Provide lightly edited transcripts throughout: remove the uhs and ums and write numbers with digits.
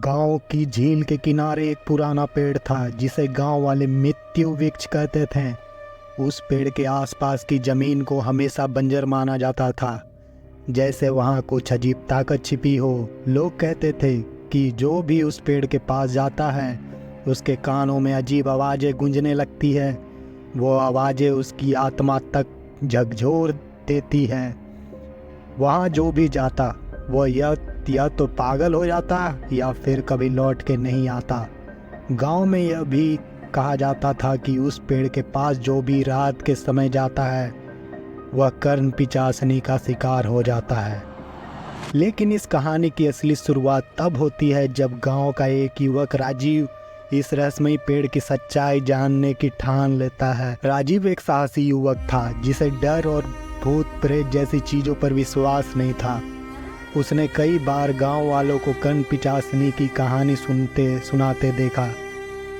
गांव की झील के किनारे एक पुराना पेड़ था जिसे गांव वाले मृत्यु वृक्ष कहते थे। उस पेड़ के आसपास की जमीन को हमेशा बंजर माना जाता था, जैसे वहां कुछ अजीब ताकत छिपी हो। लोग कहते थे कि जो भी उस पेड़ के पास जाता है उसके कानों में अजीब आवाज़ें गूंजने लगती है। वो आवाज़ें उसकी आत्मा तक झकझोर देती है। वहाँ जो भी जाता वो या तो पागल हो जाता या फिर कभी लौट के नहीं आता। गांव में यह भी कहा जाता था कि उस पेड़ के पास जो भी रात के समय जाता है वह कर्ण पिचासनी का शिकार हो जाता है। लेकिन इस कहानी की असली शुरुआत तब होती है जब गांव का एक युवक राजीव इस रहस्यमयी पेड़ की सच्चाई जानने की ठान लेता है। राजीव एक साहसी युवक था जिसे डर और भूत प्रेत जैसी चीज़ों पर विश्वास नहीं था। उसने कई बार गांव वालों को कर्ण पिचासनी की कहानी सुनाते देखा,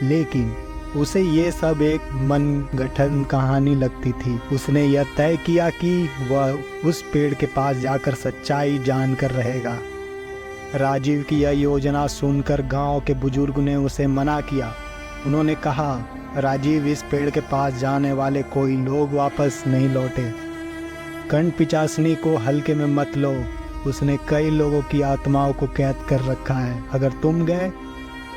लेकिन उसे ये सब एक मनगढ़ंत कहानी लगती थी। उसने यह तय किया कि वह उस पेड़ के पास जाकर सच्चाई जानकर रहेगा। राजीव की यह योजना सुनकर गांव के बुजुर्ग ने उसे मना किया। उन्होंने कहा, राजीव, इस पेड़ के पास जाने वाले कोई लोग वापस नहीं लौटे। कर्ण पिचासनी को हल्के में मत लो, उसने कई लोगों की आत्माओं को कैद कर रखा है। अगर तुम गए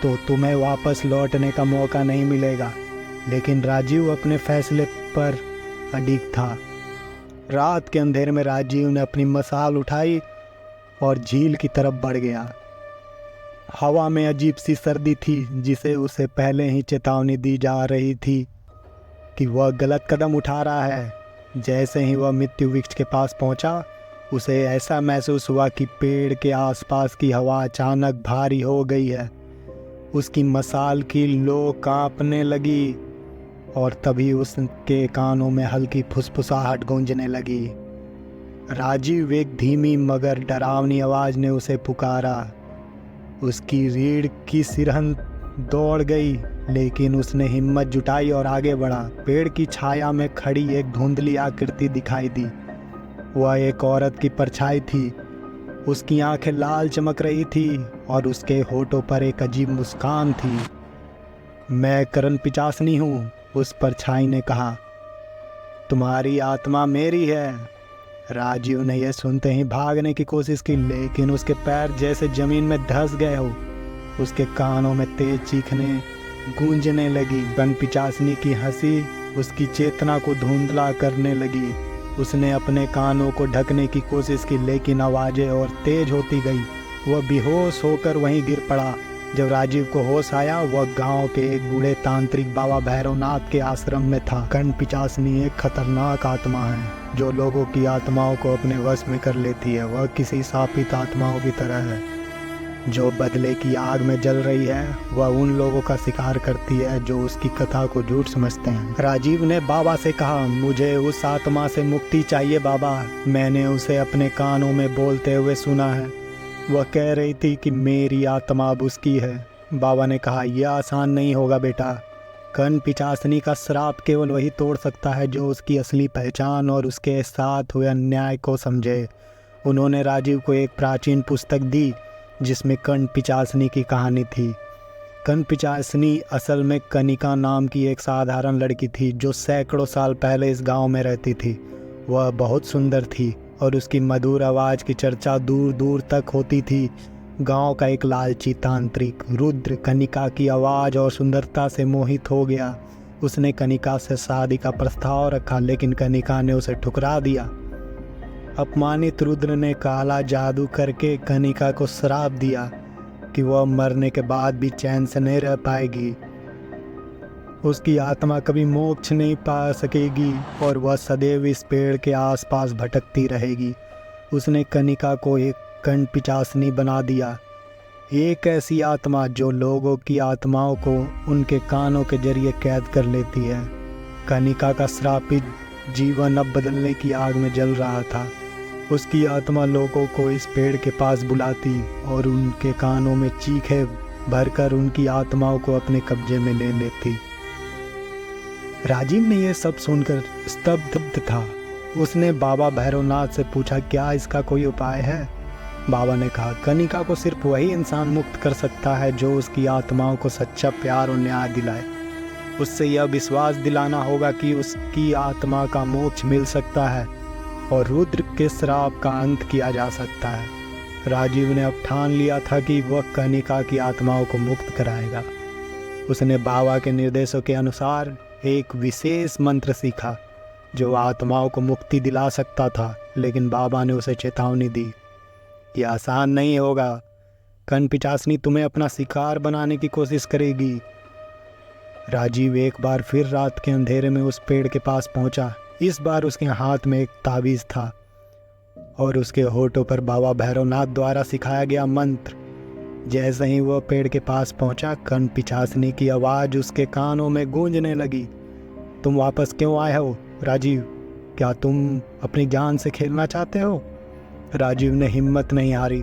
तो तुम्हें वापस लौटने का मौका नहीं मिलेगा। लेकिन राजीव अपने फैसले पर अडिग था। रात के अंधेरे में राजीव ने अपनी मशाल उठाई और झील की तरफ बढ़ गया। हवा में अजीब सी सर्दी थी जिसे उसे पहले ही चेतावनी दी जा रही थी कि वह गलत कदम उठा रहा है। जैसे ही वह मृत्यु वृक्ष के पास पहुंचा, उसे ऐसा महसूस हुआ कि पेड़ के आसपास की हवा अचानक भारी हो गई है। उसकी मशाल की लो कांपने लगी और तभी उसके कानों में हल्की फुसफुसाहट गूंजने लगी। राजीव, एक धीमी मगर डरावनी आवाज़ ने उसे पुकारा। उसकी रीढ़ की सिरहन दौड़ गई, लेकिन उसने हिम्मत जुटाई और आगे बढ़ा। पेड़ की छाया में खड़ी एक धुंधली आकृति दिखाई दी। वह एक औरत की परछाई थी। उसकी आंखें लाल चमक रही थी और उसके होठों पर एक अजीब मुस्कान थी। मैं कर्ण पिचासनी हूँ, उस परछाई ने कहा। तुम्हारी आत्मा मेरी है। राजीव ने यह सुनते ही भागने की कोशिश की, लेकिन उसके पैर जैसे जमीन में धंस गए हो। उसके कानों में तेज चीखने गूंजने लगी। कर्ण पिचासनी की हंसी उसकी चेतना को धुंधला करने लगी। उसने अपने कानों को ढकने की कोशिश की, लेकिन आवाज़ें और तेज होती गई। वह बेहोश होकर वहीं गिर पड़ा। जब राजीव को होश आया, वह गांव के एक बूढ़े तांत्रिक बाबा भैरवनाथ के आश्रम में था। कर्ण पिचासनी एक खतरनाक आत्मा है जो लोगों की आत्माओं को अपने वश में कर लेती है। वह किसी शापित आत्माओं की तरह है जो बदले की आग में जल रही है। वह उन लोगों का शिकार करती है जो उसकी कथा को झूठ समझते हैं। राजीव ने बाबा से कहा, मुझे उस आत्मा से मुक्ति चाहिए बाबा। मैंने उसे अपने कानों में बोलते हुए सुना है। वह कह रही थी कि मेरी आत्मा अब उसकी है। बाबा ने कहा, यह आसान नहीं होगा बेटा। कर्ण पिचासनी का श्राप केवल वही तोड़ सकता है जो उसकी असली पहचान और उसके साथ हुए अन्याय को समझे। उन्होंने राजीव को एक प्राचीन पुस्तक दी जिसमें कर्ण पिचासनी की कहानी थी। कर्ण पिचासनी असल में कनिका नाम की एक साधारण लड़की थी जो सैकड़ों साल पहले इस गांव में रहती थी। वह बहुत सुंदर थी और उसकी मधुर आवाज़ की चर्चा दूर दूर तक होती थी। गांव का एक लालची तांत्रिक रुद्र कनिका की आवाज़ और सुंदरता से मोहित हो गया। उसने कनिका से शादी का प्रस्ताव रखा, लेकिन कनिका ने उसे ठुकरा दिया। अपमानित रुद्र ने काला जादू करके कनिका को श्राप दिया कि वह मरने के बाद भी चैन से नहीं रह पाएगी। उसकी आत्मा कभी मोक्ष नहीं पा सकेगी और वह सदैव इस पेड़ के आसपास भटकती रहेगी। उसने कनिका को एक कर्ण पिचासनी बना दिया, एक ऐसी आत्मा जो लोगों की आत्माओं को उनके कानों के जरिए कैद कर लेती है। कनिका का श्रापित जीवन अब बदलने की आग में जल रहा था। उसकी आत्मा लोगों को इस पेड़ के पास बुलाती और उनके कानों में चीखें भरकर उनकी आत्माओं को अपने कब्जे में ले लेती। राजीव ने यह सब सुनकर स्तब्ध था। उसने बाबा भैरवनाथ से पूछा, क्या इसका कोई उपाय है? बाबा ने कहा, कनिका को सिर्फ वही इंसान मुक्त कर सकता है जो उसकी आत्माओं को सच्चा प्यार और न्याय दिलाए। उससे यह विश्वास दिलाना होगा कि उसकी आत्मा का मोक्ष मिल सकता है और रुद्र के श्राप का अंत किया जा सकता है। राजीव ने अब ठान लिया था कि वह कनिका की आत्माओं को मुक्त कराएगा। उसने बाबा के निर्देशों के अनुसार एक विशेष मंत्र सीखा जो आत्माओं को मुक्ति दिला सकता था, लेकिन बाबा ने उसे चेतावनी दी, यह आसान नहीं होगा। कनपिशाचनी तुम्हें अपना शिकार बनाने की कोशिश करेगी। राजीव एक बार फिर रात के अंधेरे में उस पेड़ के पास पहुंचा। इस बार उसके हाथ में एक ताबीज था और उसके होठों पर बाबा भैरवनाथ द्वारा सिखाया गया मंत्र। जैसे ही वह पेड़ के पास पहुंचा, कनपिशाचनी की आवाज़ उसके कानों में गूंजने लगी। तुम वापस क्यों आए हो राजीव? क्या तुम अपनी जान से खेलना चाहते हो? राजीव ने हिम्मत नहीं हारी।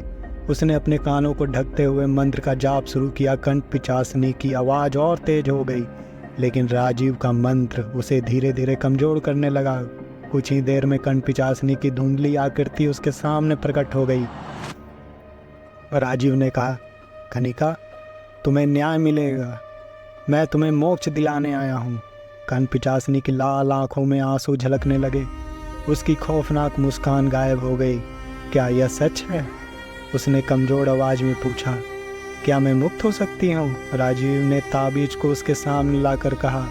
उसने अपने कानों को ढकते हुए मंत्र का जाप शुरू किया। कनपिशाचनी की आवाज़ और तेज हो गई, लेकिन राजीव का मंत्र उसे धीरे धीरे कमज़ोर करने लगा। कुछ ही देर में कनपिशाचनी की धुंधली आकृति उसके सामने प्रकट हो गई। राजीव ने कहा, कनिका, तुम्हें न्याय मिलेगा। मैं तुम्हें मोक्ष दिलाने आया हूँ। कनपिशाचनी की लाल आंखों में आंसू झलकने लगे। उसकी खौफनाक मुस्कान गायब हो गई। क्या यह सच है? उसने कमज़ोर आवाज़ में पूछा। क्या मैं मुक्त हो सकती हूँ? राजीव ने ताबीज को उसके सामने लाकर कहा,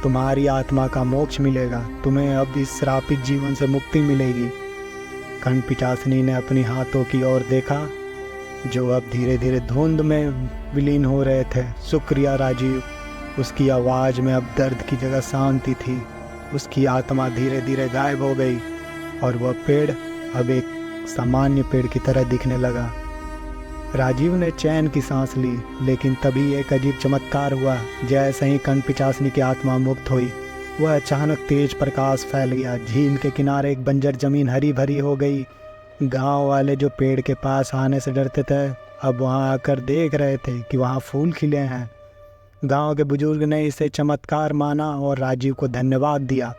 तुम्हारी आत्मा का मोक्ष मिलेगा। तुम्हें अब इस श्रापित जीवन से मुक्ति मिलेगी। कनपिशाचनी ने अपनी हाथों की ओर देखा जो अब धीरे धीरे धुंध में विलीन हो रहे थे। शुक्रिया राजीव। उसकी आवाज़ में अब दर्द की जगह शांति थी। उसकी आत्मा धीरे धीरे गायब हो गई और वह पेड़ अब एक सामान्य पेड़ की तरह दिखने लगा। राजीव ने चैन की सांस ली, लेकिन तभी एक अजीब चमत्कार हुआ। जैसे ही कनपिशाचनी की आत्मा मुक्त हुई, वह अचानक तेज प्रकाश फैल गया। झील के किनारे एक बंजर जमीन हरी भरी हो गई। गांव वाले जो पेड़ के पास आने से डरते थे, अब वहां आकर देख रहे थे कि वहां फूल खिले हैं। गांव के बुजुर्ग ने इसे चमत्कार माना और राजीव को धन्यवाद दिया,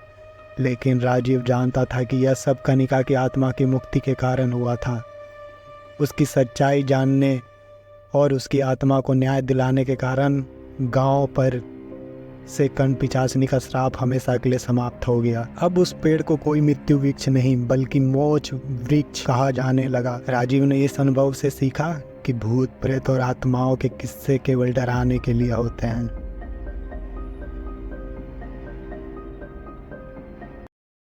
लेकिन राजीव जानता था कि यह सब कनिका की आत्मा की मुक्ति के कारण हुआ था। उसकी सच्चाई जानने और उसकी आत्मा को न्याय दिलाने के कारण गांव पर से कनपिशाचनी का श्राप हमेशा के लिए समाप्त हो गया। अब उस पेड़ को कोई मृत्यु वृक्ष नहीं बल्कि मोक्ष वृक्ष कहा जाने लगा। राजीव ने इस अनुभव से सीखा कि भूत प्रेत और आत्माओं के किस्से केवल डराने के लिए होते हैं।